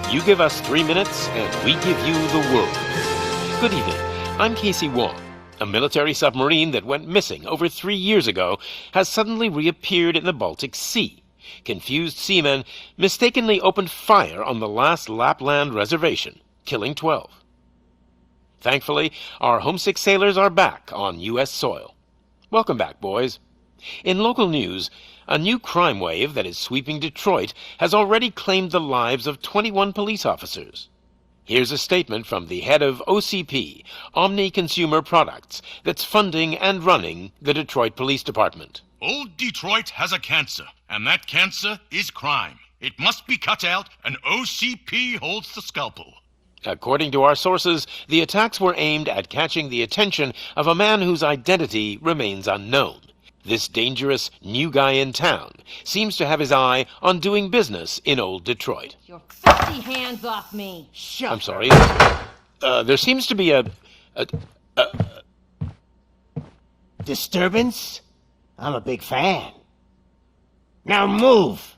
You give us 3 minutes, and we give you the world. Good evening. I'm Casey Wong. A military submarine that went missing over 3 years ago has suddenly reappeared in the Baltic Sea. Confused seamen mistakenly opened fire on the last Lapland reservation, killing 12. Thankfully, our homesick sailors are back on U.S. soil. Welcome back, boys. In local news, a new crime wave that is sweeping Detroit has already claimed the lives of 21 police officers. Here's a statement from the head of OCP, Omni Consumer Products, that's funding and running the Detroit Police Department. Old Detroit has a cancer, and that cancer is crime. It must be cut out, and OCP holds the scalpel. According to our sources, the attacks were aimed at catching the attention of a man whose identity remains unknown. This dangerous new guy in town seems to have his eye on doing business in old Detroit. Your filthy hands off me! Shut I'm sorry. There seems to be a disturbance? I'm a big fan. Now move!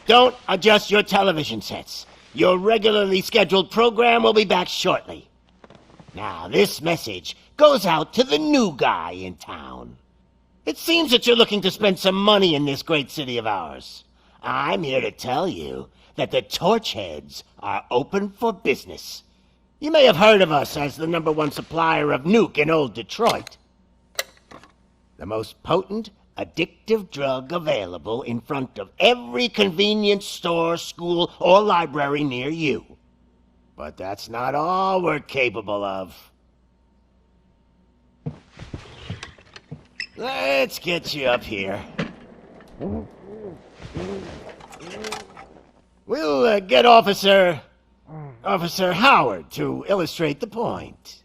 Don't adjust your television sets. Your regularly scheduled program will be back shortly. Now, this message goes out to the new guy in town. It seems that you're looking to spend some money in this great city of ours. I'm here to tell you that the Torchheads are open for business. You may have heard of us as the #1 supplier of nuke in old Detroit. The most potent, addictive drug available in front of every convenience store, school, or library near you. But that's not all we're capable of. Let's get you up here. We'll get Officer Howard to illustrate the point.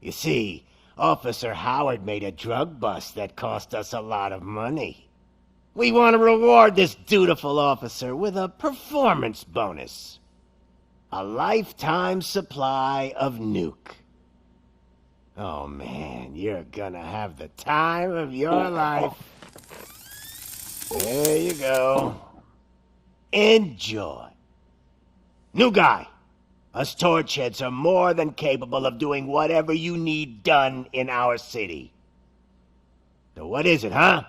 You see, Officer Howard made a drug bust that cost us a lot of money. We want to reward this dutiful officer with a performance bonus. A lifetime supply of nuke. Oh man, you're gonna have the time of your life. There you go. Enjoy. New guy. Us Torchheads are more than capable of doing whatever you need done in our city. So what is it, huh?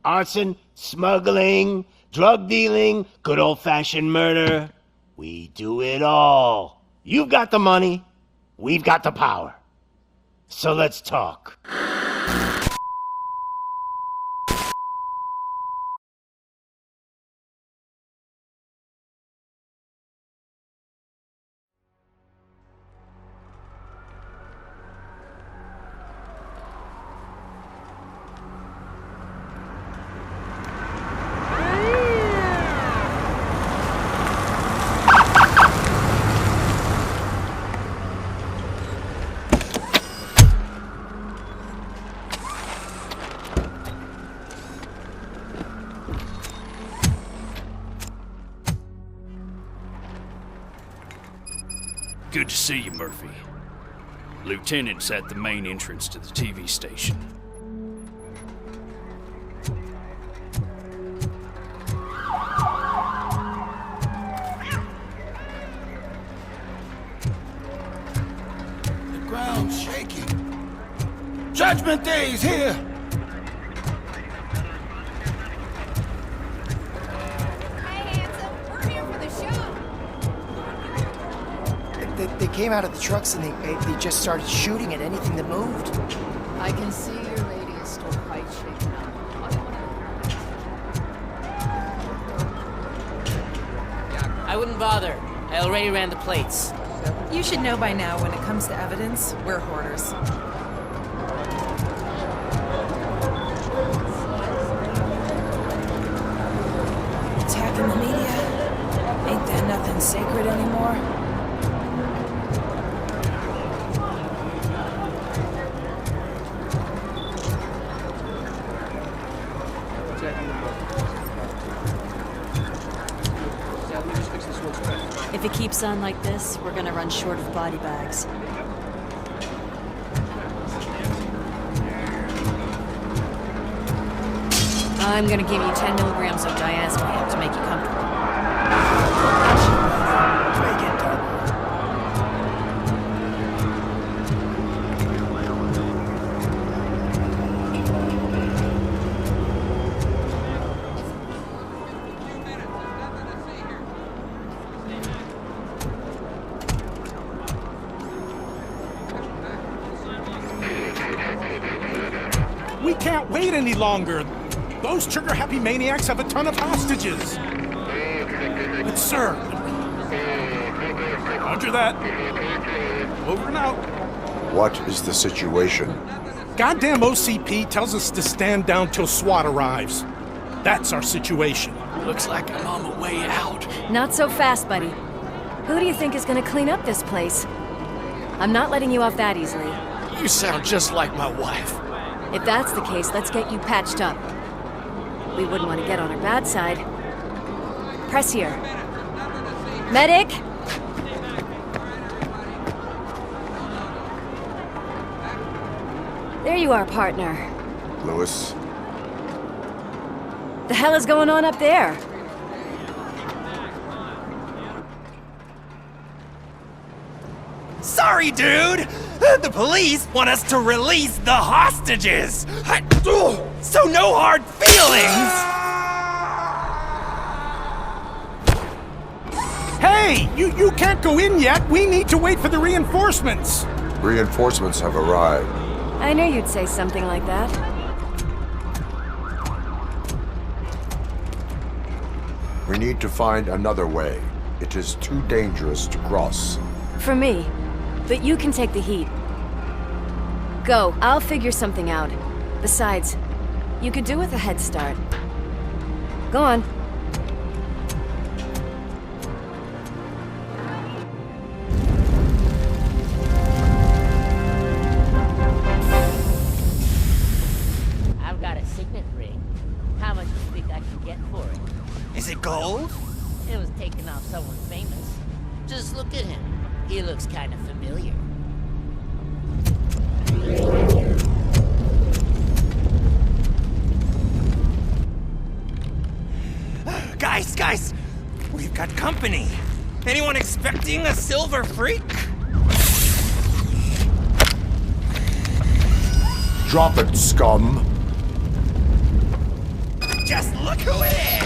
Arson, smuggling, drug dealing, good old-fashioned murder? We do it all. You've got the money, we've got the power. So let's talk. Good to see you, Murphy. Lieutenant's at the main entrance to the TV station. The ground's shaking. Judgment Day's here! They came out of the trucks and they just started shooting at anything that moved. I can see your lady is still quite shaken up. I wouldn't bother. I already ran the plates. You should know by now when it comes to evidence, we're hoarders. Attacking the media? Ain't there nothing sacred anymore? If it keeps on like this, we're gonna run short of body bags. I'm gonna give you 10 milligrams of diazepam to make you comfortable. Make it double. We can't wait any longer. Those trigger-happy maniacs have a ton of hostages. But sir... Roger that. Over and out. What is the situation? Goddamn OCP tells us to stand down till SWAT arrives. That's our situation. Looks like I'm on my way out. Not so fast, buddy. Who do you think is gonna clean up this place? I'm not letting you off that easily. You sound just like my wife. If that's the case, let's get you patched up. We wouldn't want to get on her bad side. Press here. Medic! There you are, partner. Lewis? The hell is going on up there? Sorry, dude! The police want us to release the hostages! So no hard feelings! Hey! You can't go in yet! We need to wait for the reinforcements! Reinforcements have arrived. I knew you'd say something like that. We need to find another way. It is too dangerous to cross. For me. But you can take the heat. Go, I'll figure something out. Besides, you could do with a head start. Go on. I've got a signet ring. How much do you think I can get for it? Is it gold? It was taken off someone famous. Just look at him. He looks kind of familiar. Guys! We've got company. Anyone expecting a silver freak? Drop it, scum! Just look who it is!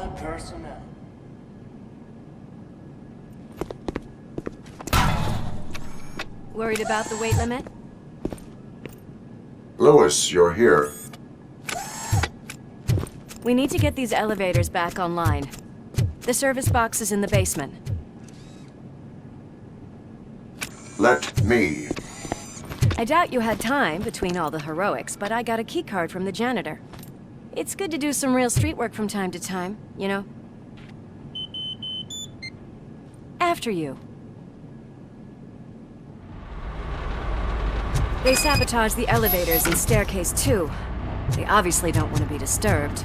all personnel. Worried about the weight limit? Lewis, you're here. We need to get these elevators back online. The service box is in the basement. Let me. I doubt you had time between all the heroics, but I got a keycard from the janitor. It's good to do some real street work from time to time, you know? After you. They sabotaged the elevators and staircase too. They obviously don't want to be disturbed.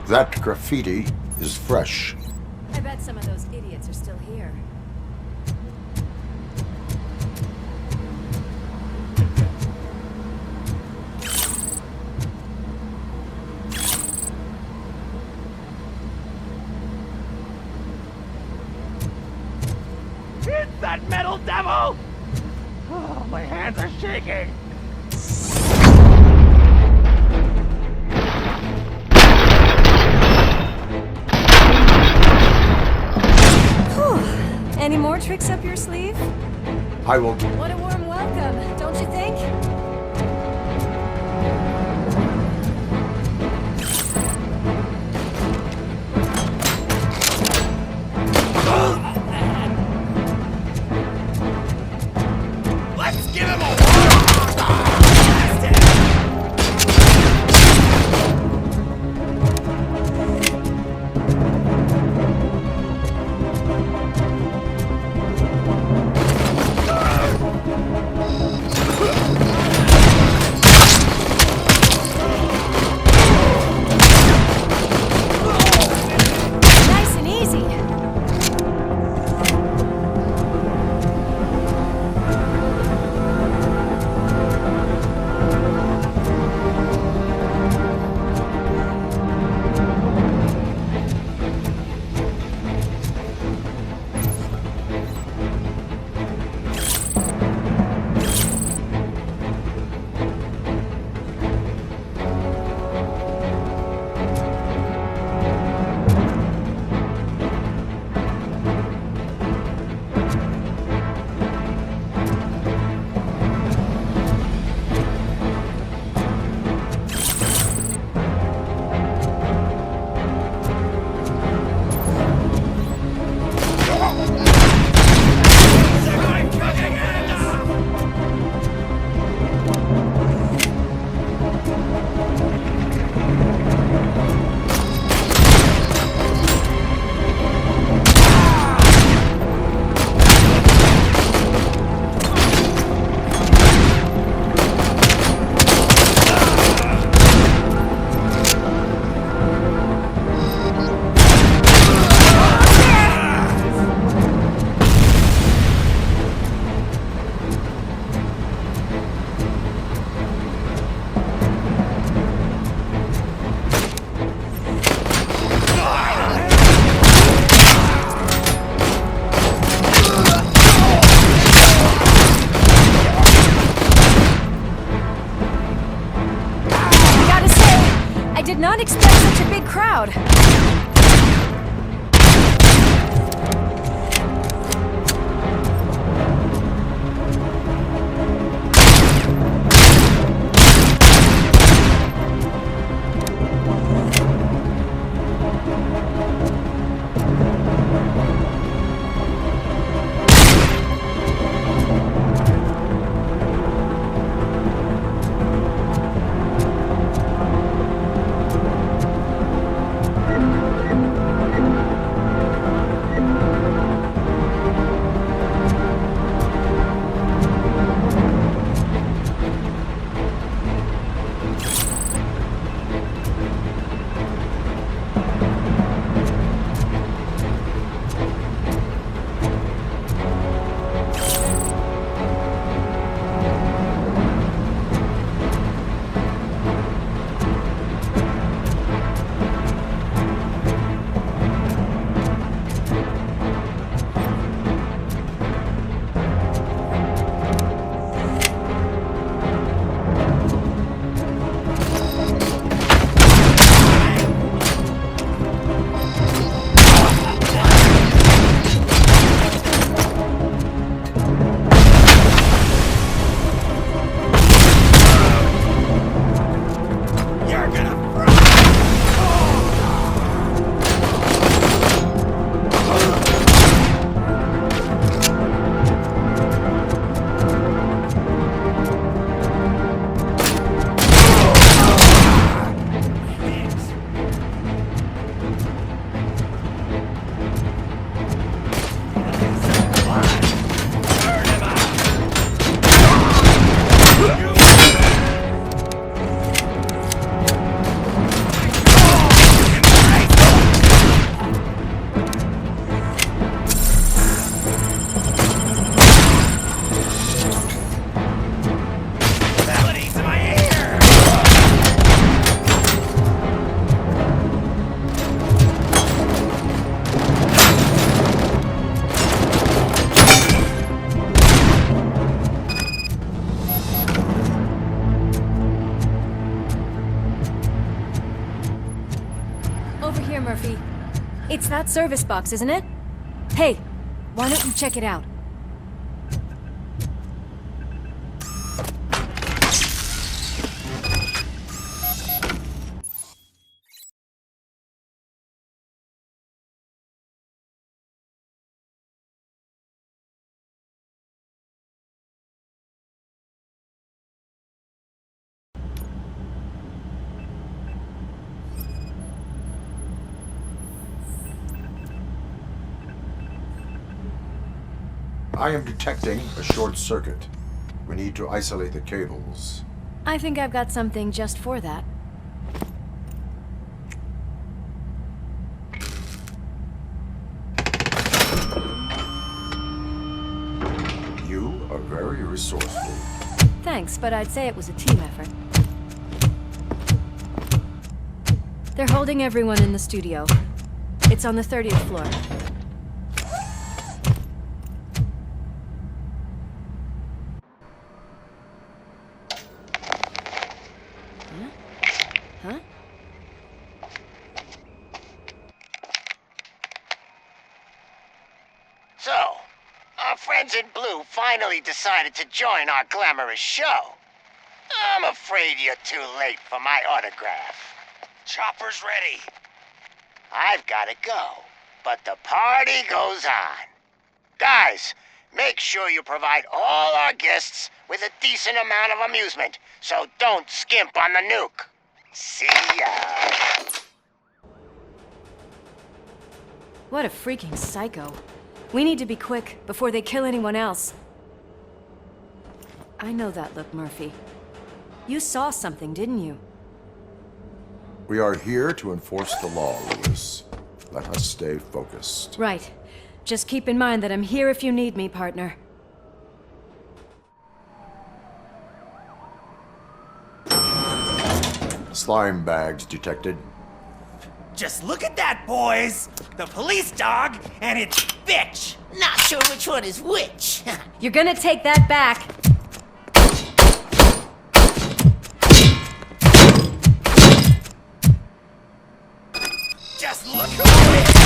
That graffiti is fresh. I bet some of those idiots are still here. It's that metal devil! Oh, my hands are shaking. Any more tricks up your sleeve? I will. What a warm welcome, don't you think? Let's give him a Nice and easy. Did not expect such a big crowd. Murphy. It's that service box, isn't it? Hey, why don't you check it out? I am detecting a short circuit. We need to isolate the cables. I think I've got something just for that. You are very resourceful. Thanks, but I'd say it was a team effort. They're holding everyone in the studio. It's on the 30th floor. Huh? So, our friends in blue finally decided to join our glamorous show. I'm afraid you're too late for my autograph. Chopper's ready. I've got to go, but the party goes on. Guys, make sure you provide all our guests with a decent amount of amusement, so don't skimp on the nuke. See ya. What a freaking psycho. We need to be quick before they kill anyone else. I know that look, Murphy. You saw something, didn't you? We are here to enforce the law, Lewis. Let us stay focused. Right. Just keep in mind that I'm here if you need me, partner. Slime bags detected. Just look at that, boys! The police dog and its bitch! Not sure which one is which. You're gonna take that back. Just look at it!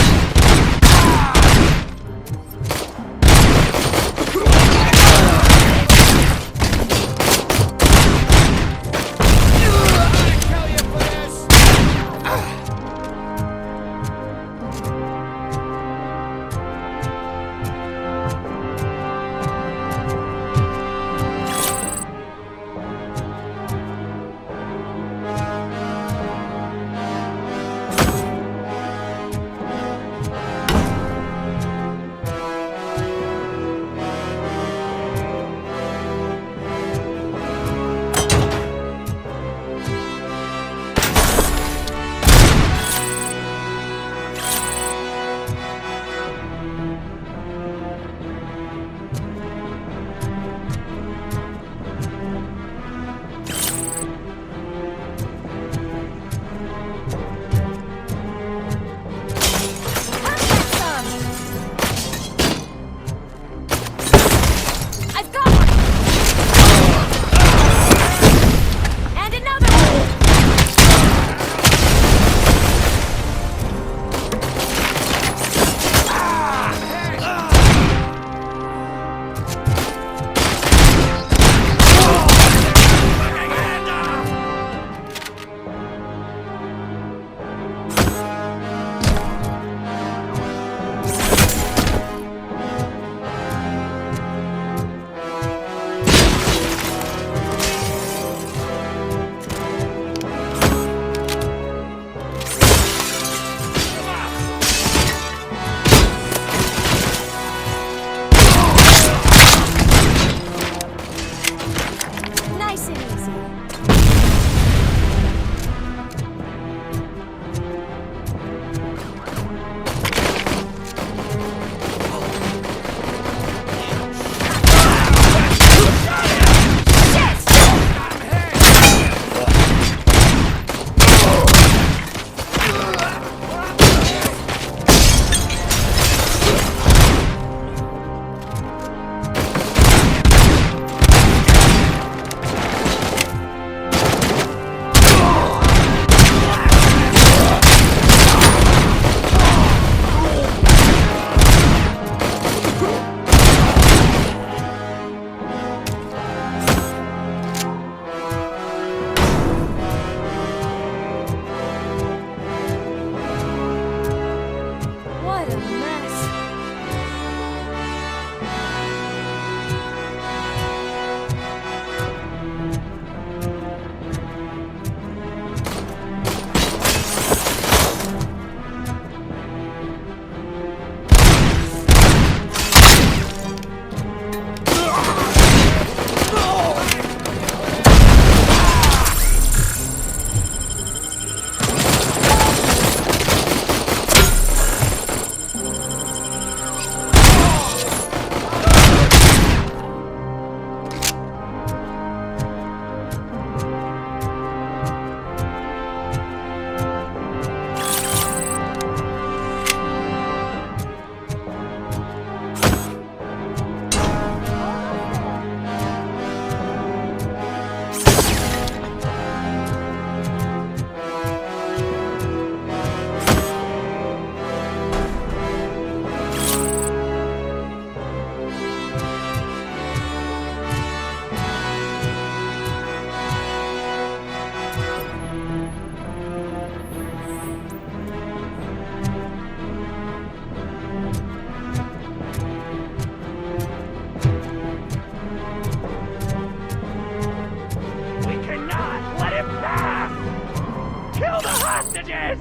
hostages!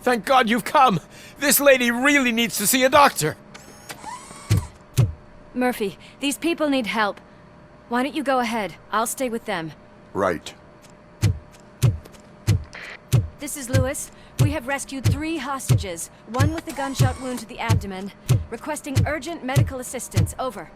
Thank God you've come! This lady really needs to see a doctor! Murphy, these people need help. Why don't you go ahead? I'll stay with them. Right. This is Lewis. We have rescued 3 hostages, one with a gunshot wound to the abdomen. Requesting urgent medical assistance. Over.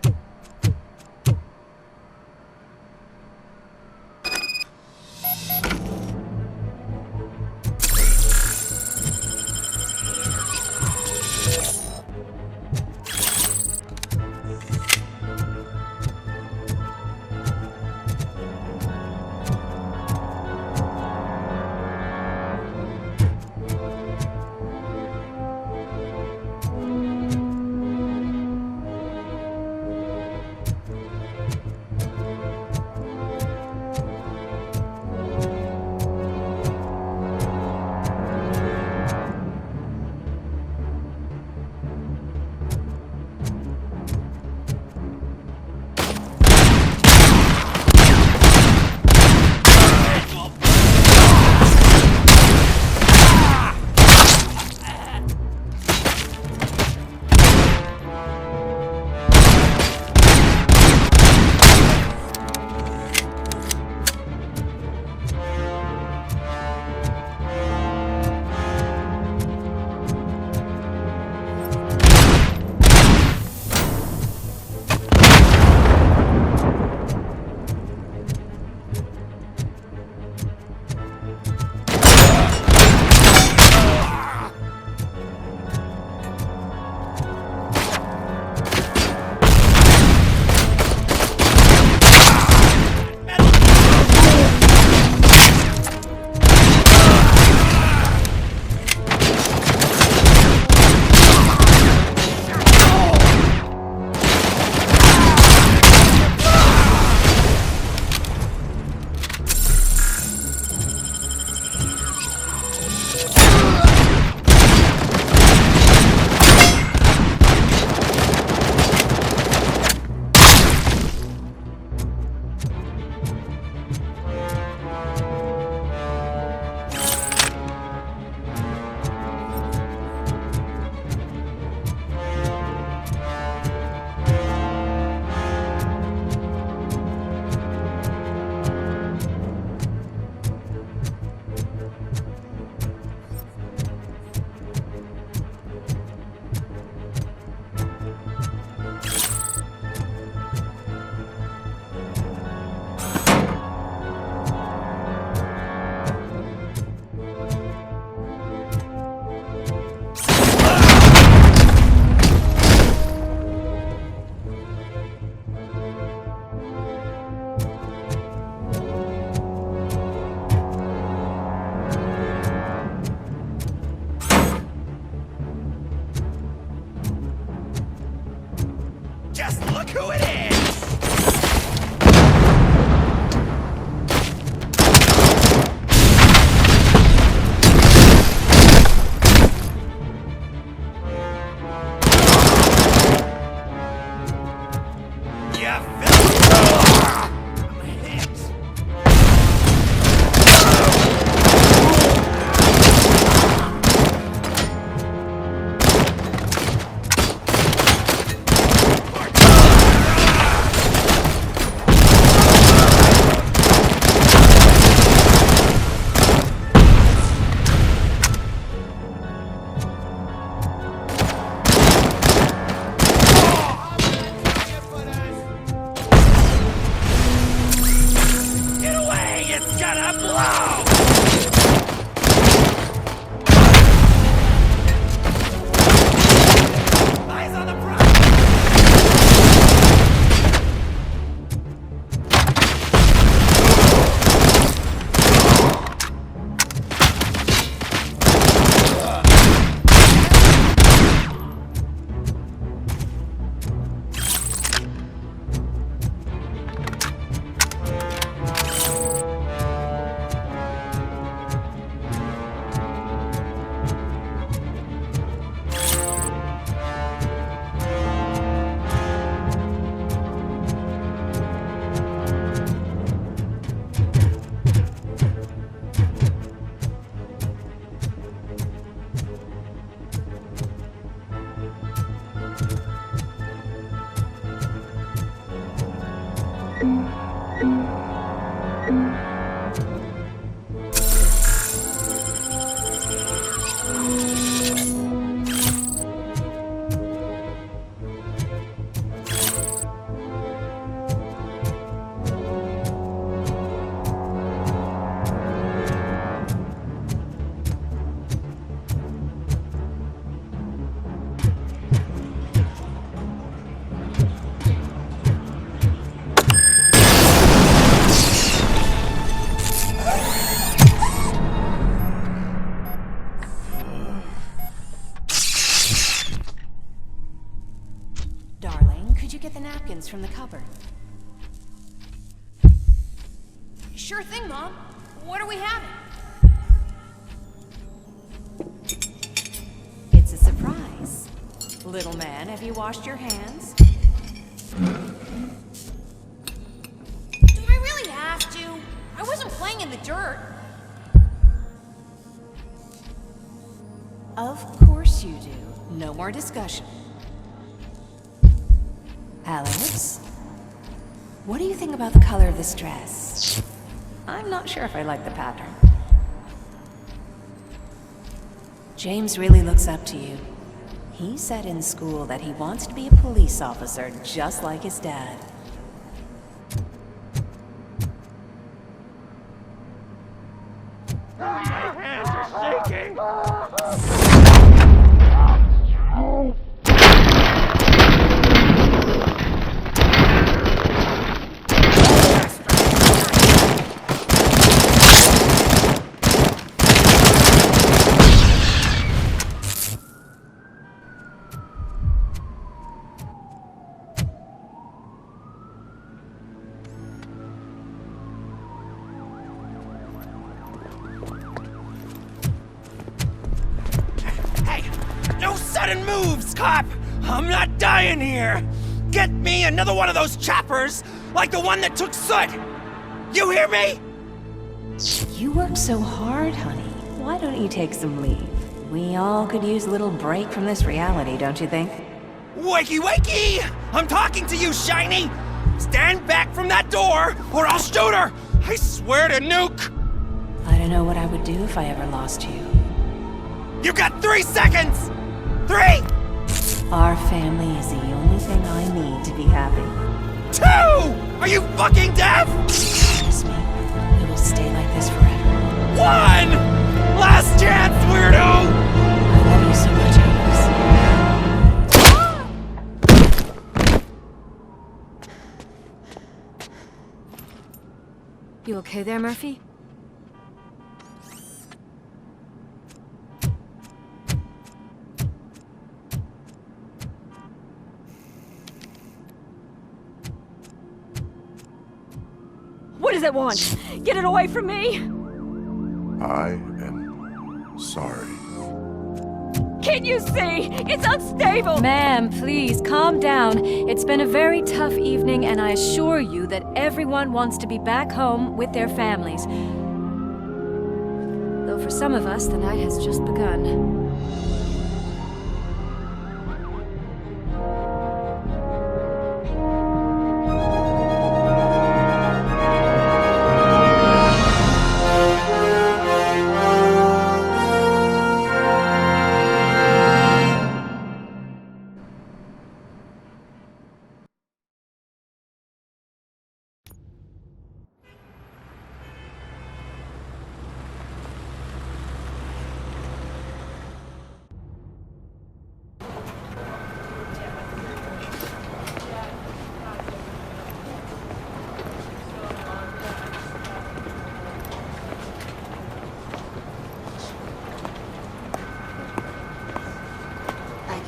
could you get the napkins from the cupboard? Sure thing, Mom. What are we having? It's a surprise. Little man, have you washed your hands? Do I really have to? I wasn't playing in the dirt. Of course you do. No more discussion. Alex, what do you think about the color of this dress? I'm not sure if I like the pattern. James really looks up to you. He said in school that he wants to be a police officer just like his dad. My hands are shaking! Sudden moves, cop! I'm not dying here! Get me another one of those choppers, like the one that took Soot! You hear me? You work so hard, honey. Why don't you take some leave? We all could use a little break from this reality, don't you think? Wakey wakey! I'm talking to you, Shiny! Stand back from that door, or I'll shoot her! I swear to nuke! I don't know what I would do if I ever lost you. You got 3 seconds! 3! Our family is the only thing I need to be happy. 2! Are you fucking deaf? Promise me, we will stay like this forever. 1! Last chance, weirdo! I love you so much, Alex. You okay there, Murphy? What does it want? Get it away from me! I am sorry. Can't you see? It's unstable! Ma'am, please, calm down. It's been a very tough evening, and I assure you that everyone wants to be back home with their families. Though for some of us, the night has just begun.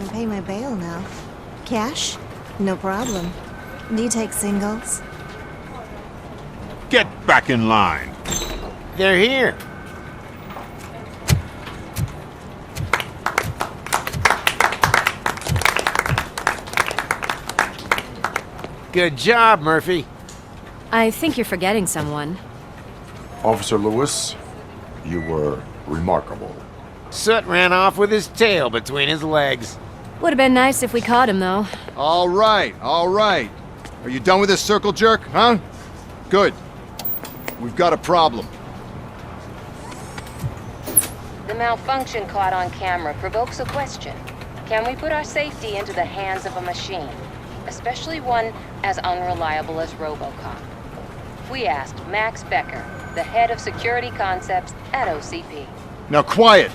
can pay my bail now. Cash? No problem. Do you take singles? Get back in line. They're here. Good job, Murphy. I think you're forgetting someone. Officer Lewis, you were remarkable. Soot ran off with his tail between his legs. Would have been nice if we caught him, though. All right, all right. Are you done with this circle jerk, huh? Good. We've got a problem. The malfunction caught on camera provokes a question. Can we put our safety into the hands of a machine? Especially one as unreliable as RoboCop. We asked Max Becker, the head of security concepts at OCP. Now quiet!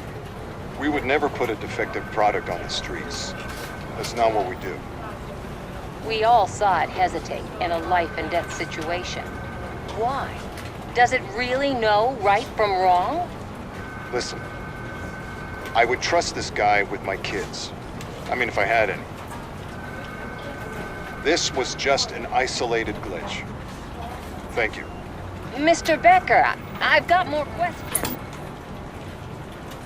We would never put a defective product on the streets. That's not what we do. We all saw it hesitate in a life and death situation. Why? Does it really know right from wrong? Listen, I would trust this guy with my kids. I mean, if I had any. This was just an isolated glitch. Thank you. Mr. Becker, I've got more questions.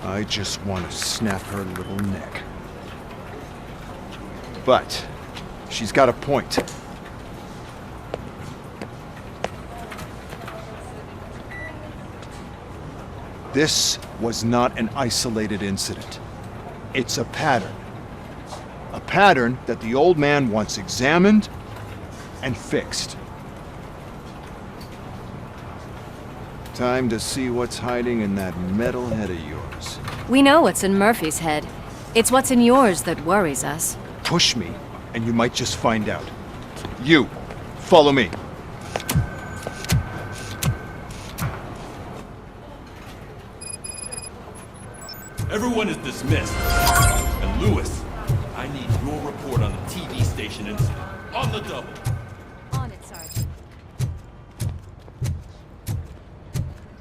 I just want to snap her little neck. But she's got a point. This was not an isolated incident. It's a pattern. A pattern that the old man wants examined and fixed. Time to see what's hiding in that metal head of yours. We know what's in Murphy's head. It's what's in yours that worries us. Push me, and you might just find out. You, follow me. Everyone is dismissed. And Lewis, I need your report on the TV station incident. On the double. On it, Sergeant.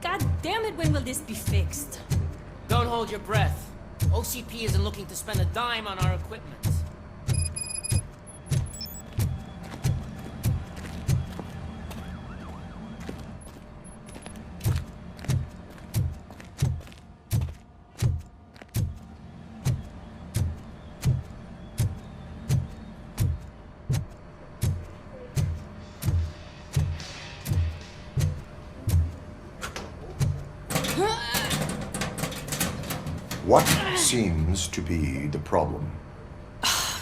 God damn it, when will this be fixed? Don't hold your breath. OCP isn't looking to spend a dime on our equipment. What seems to be the problem?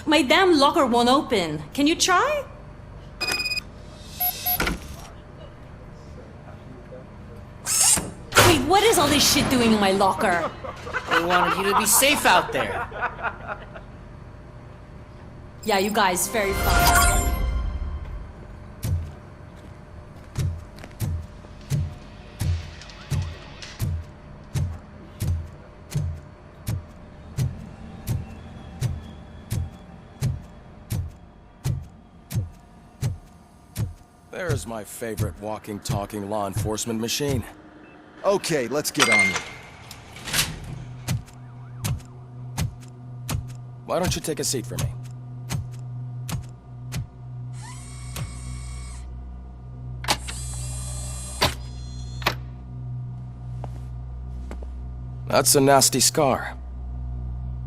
My damn locker won't open. Can you try? Wait, what is all this shit doing in my locker? They wanted you to be safe out there. Yeah, you guys, very fun. There's my favorite walking, talking law enforcement machine. Okay, let's get on with it. Why don't you take a seat for me? That's a nasty scar.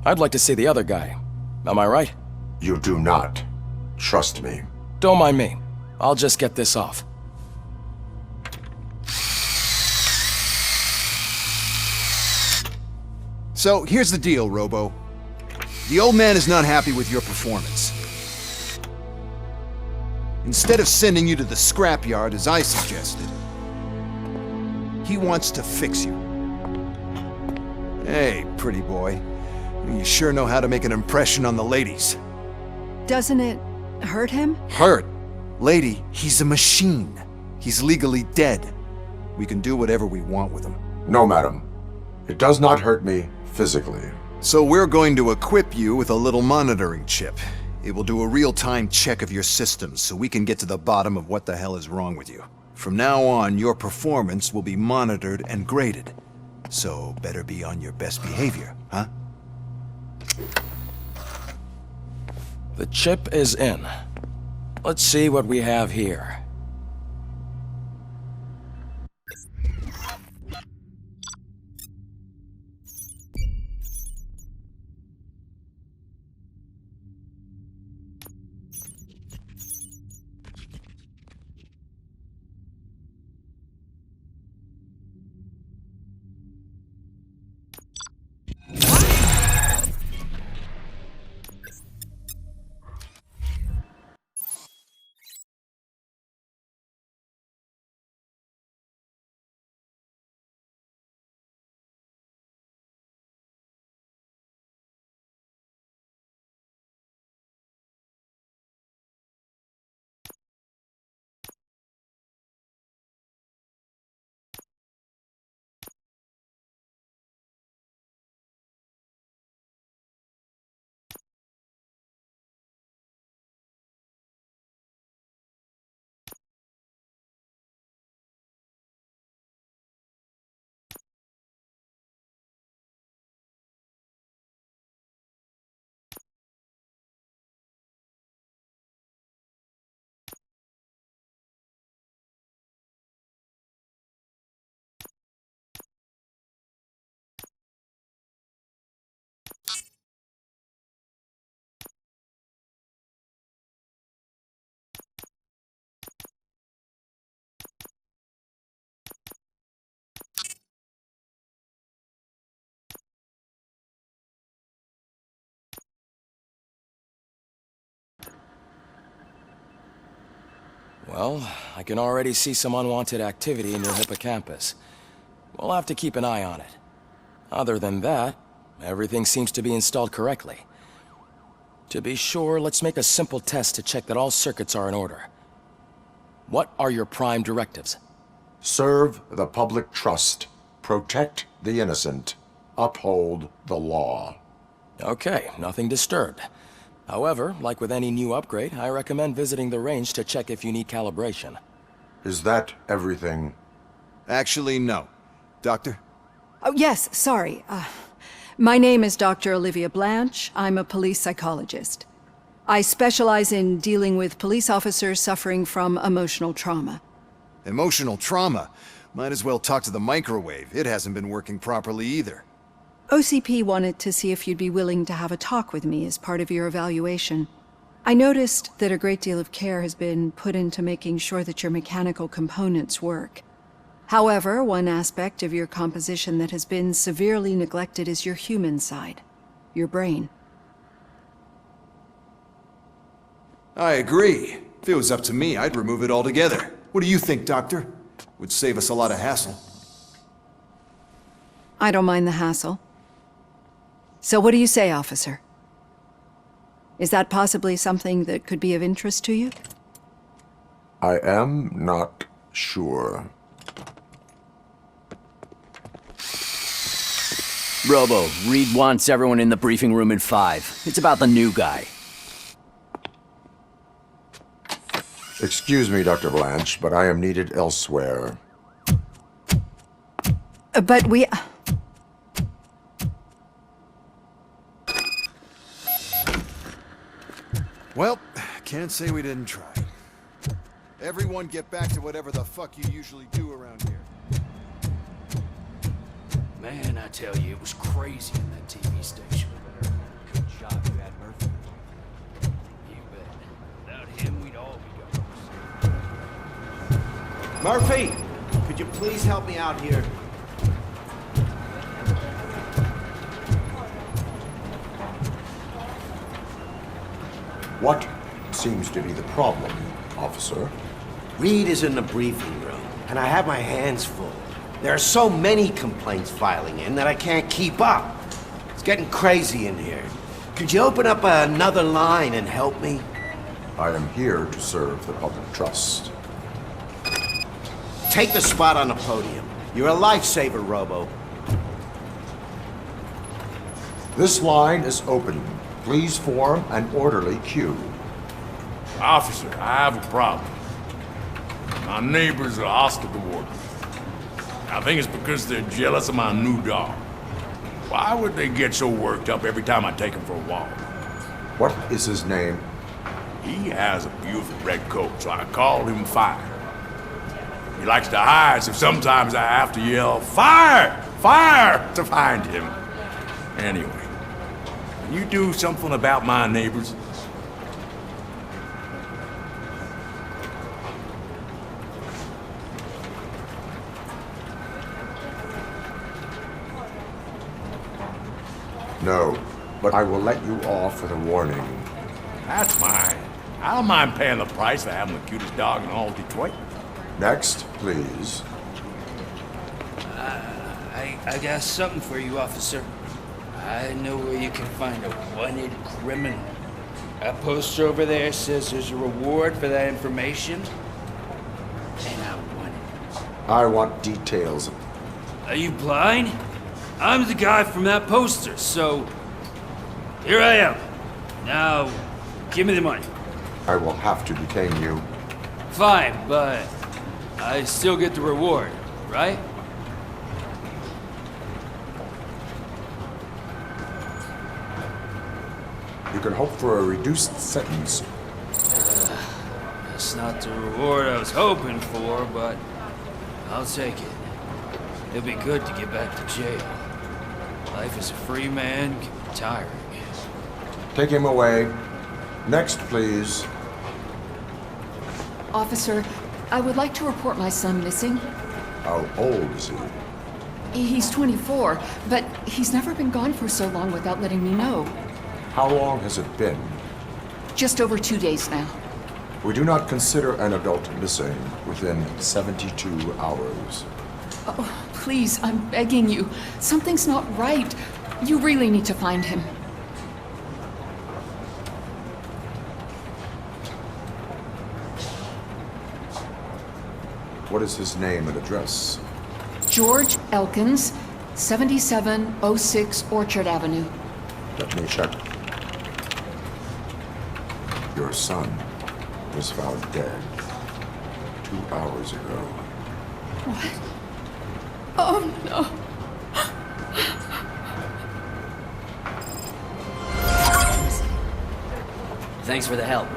I'd like to see the other guy. Am I right? You do not. Trust me. Don't mind me. I'll just get this off. So, here's the deal, Robo. The old man is not happy with your performance. Instead of sending you to the scrapyard as I suggested, he wants to fix you. Hey, pretty boy. You sure know how to make an impression on the ladies. Doesn't it hurt him? Hurt? Lady, he's a machine. He's legally dead. We can do whatever we want with him. No, madam. It does not hurt me physically. So we're going to equip you with a little monitoring chip. It will do a real-time check of your systems so we can get to the bottom of what the hell is wrong with you. From now on, your performance will be monitored and graded. So better be on your best behavior, huh? The chip is in. Let's see what we have here. Well, I can already see some unwanted activity in your hippocampus. We'll have to keep an eye on it. Other than that, everything seems to be installed correctly. To be sure, let's make a simple test to check that all circuits are in order. What are your prime directives? Serve the public trust. Protect the innocent. Uphold the law. Okay, nothing disturbed. However, like with any new upgrade, I recommend visiting the range to check if you need calibration. Is that everything? Actually, no. Doctor? Oh, yes, sorry. My name is Dr. Olivia Blanche. I'm a police psychologist. I specialize in dealing with police officers suffering from emotional trauma. Emotional trauma? Might as well talk to the microwave. It hasn't been working properly either. OCP wanted to see if you'd be willing to have a talk with me as part of your evaluation. I noticed that a great deal of care has been put into making sure that your mechanical components work. However, one aspect of your composition that has been severely neglected is your human side, your brain. I agree. If it was up to me, I'd remove it altogether. What do you think, Doctor? Would save us a lot of hassle. I don't mind the hassle. So what do you say, officer? Is that possibly something that could be of interest to you? I am not sure. Robo, Reed wants everyone in the briefing room in 5. It's about the new guy. Excuse me, Dr. Blanche, but I am needed elsewhere. But we... Well, can't say we didn't try. Everyone get back to whatever the fuck you usually do around here. Man, I tell you, it was crazy in that TV station. Good job you had, Murphy. You bet. Without him, we'd all be gone. Murphy, could you please help me out here? What seems to be the problem, officer? Reed is in the briefing room, and I have my hands full. There are so many complaints filing in that I can't keep up. It's getting crazy in here. Could you open up another line and help me? I am here to serve the public trust. Take the spot on the podium. You're a lifesaver, Robo. This line is open. Please form an orderly queue. Officer, I have a problem. My neighbors are hostile toward me. I think it's because they're jealous of my new dog. Why would they get so worked up every time I take him for a walk? What is his name? He has a beautiful red coat, so I call him Fire. He likes to hide, so sometimes I have to yell, "Fire! Fire!" to find him. Anyway, can you do something about my neighbors? No, but I will let you off with a warning. That's fine. I don't mind paying the price for having the cutest dog in all Detroit. Next, please. I got something for you, officer. I know where you can find a wanted criminal. That poster over there says there's a reward for that information. And I want it. I want details. Are you blind? I'm the guy from that poster, so... Here I am. Now, give me the money. I will have to detain you. Fine, but I still get the reward, right? You can hope for a reduced sentence. That's not the reward I was hoping for, but I'll take it. It'll be good to get back to jail. Life as a free man can be tiring. Take him away. Next, please. Officer, I would like to report my son missing. How old is he? He's 24, but he's never been gone for so long without letting me know. How long has it been? Just over 2 days now. We do not consider an adult missing within 72 hours. Oh, please, I'm begging you. Something's not right. You really need to find him. What is his name and address? George Elkins, 7706 Orchard Avenue. Let me check. Your son was found dead 2 hours ago. What? Oh, no. Thanks for the help.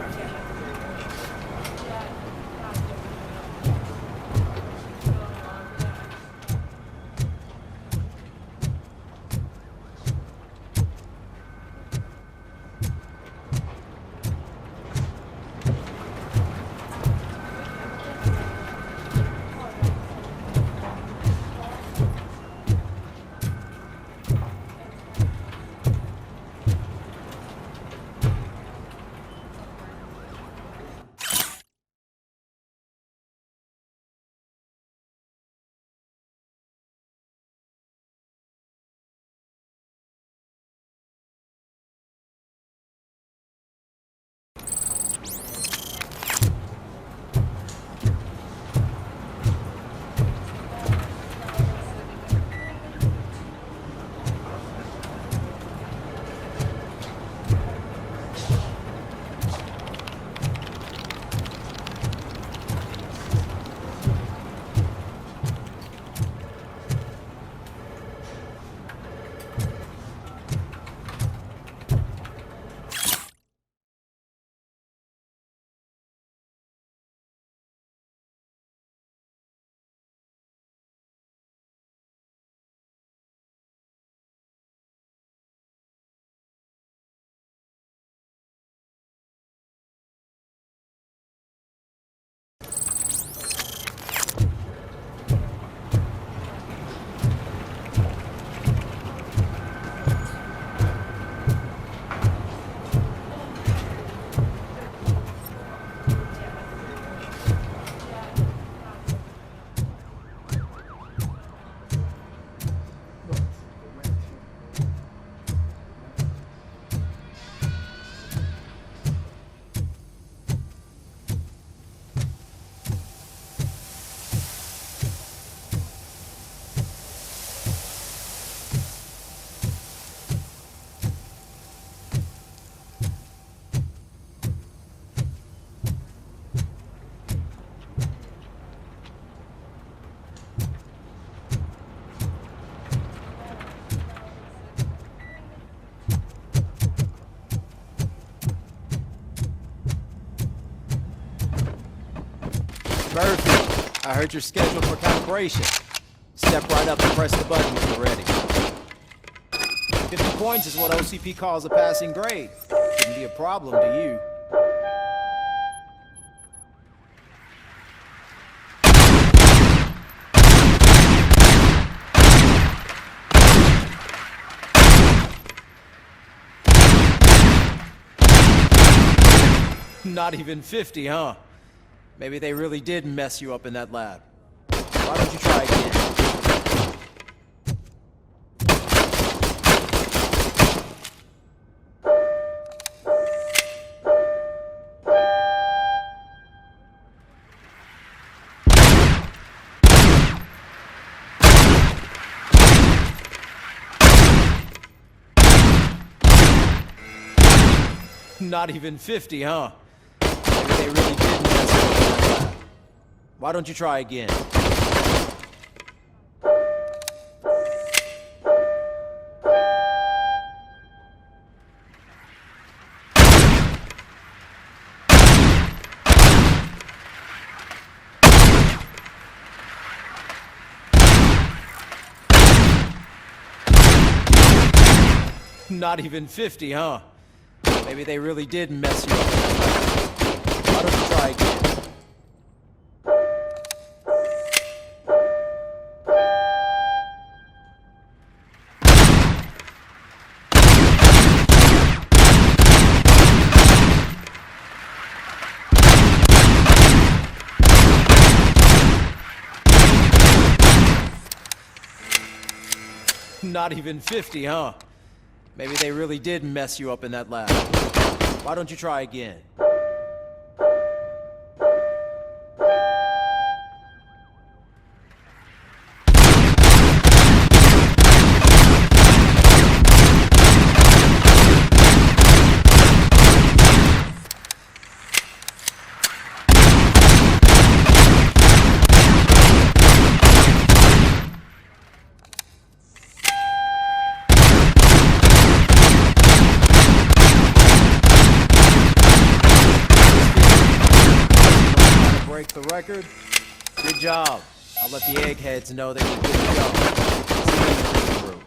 Murphy, I heard you're scheduled for calibration. Step right up and press the button when you're ready. 50 points is what OCP calls a passing grade. Shouldn't be a problem to you. Not even 50, huh? Maybe they really did mess you up in that lab. Why don't you try again? Not even 50, huh? Maybe they really did mess you up in that lab. Why don't you try again? Not even 50, huh? Maybe they really did mess you up. Why don't you try again? Not even 50, huh? Maybe they really did mess you up in that lab. Why don't you try again? Break the record? Good job. I'll let the eggheads know that you're good to go. See you in the briefing room.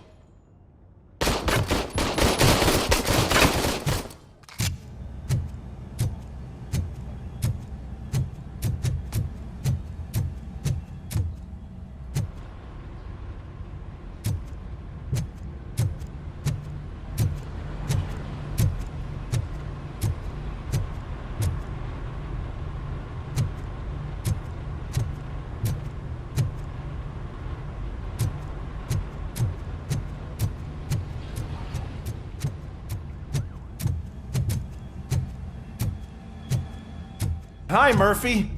Hi, Murphy.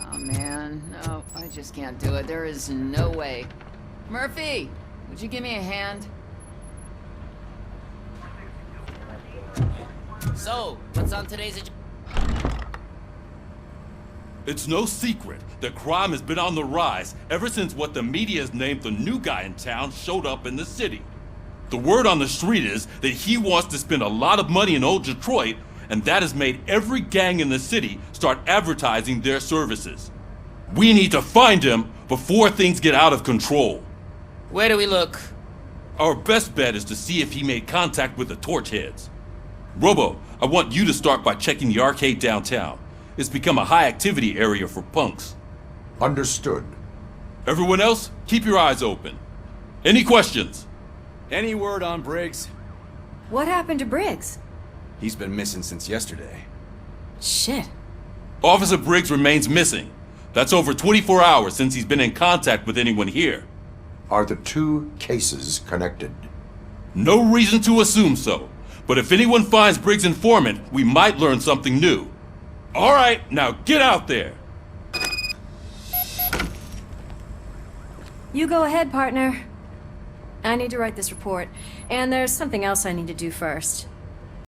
Oh man, no, I just can't do it. There is no way. Murphy, would you give me a hand? So, what's on today's It's no secret that crime has been on the rise ever since what the media has named the new guy in town showed up in the city. The word on the street is that he wants to spend a lot of money in old Detroit, and that has made every gang in the city start advertising their services. We need to find him before things get out of control. Where do we look? Our best bet is to see if he made contact with the Torchheads. Robo, I want you to start by checking the arcade downtown. It's become a high-activity area for punks. Understood. Everyone else, keep your eyes open. Any questions? Any word on Briggs? What happened to Briggs? He's been missing since yesterday. Shit. Officer Briggs remains missing. That's over 24 hours since he's been in contact with anyone here. Are the two cases connected? No reason to assume so. But if anyone finds Briggs' informant, we might learn something new. All right, now get out there. You go ahead, partner. I need to write this report, and there's something else I need to do first.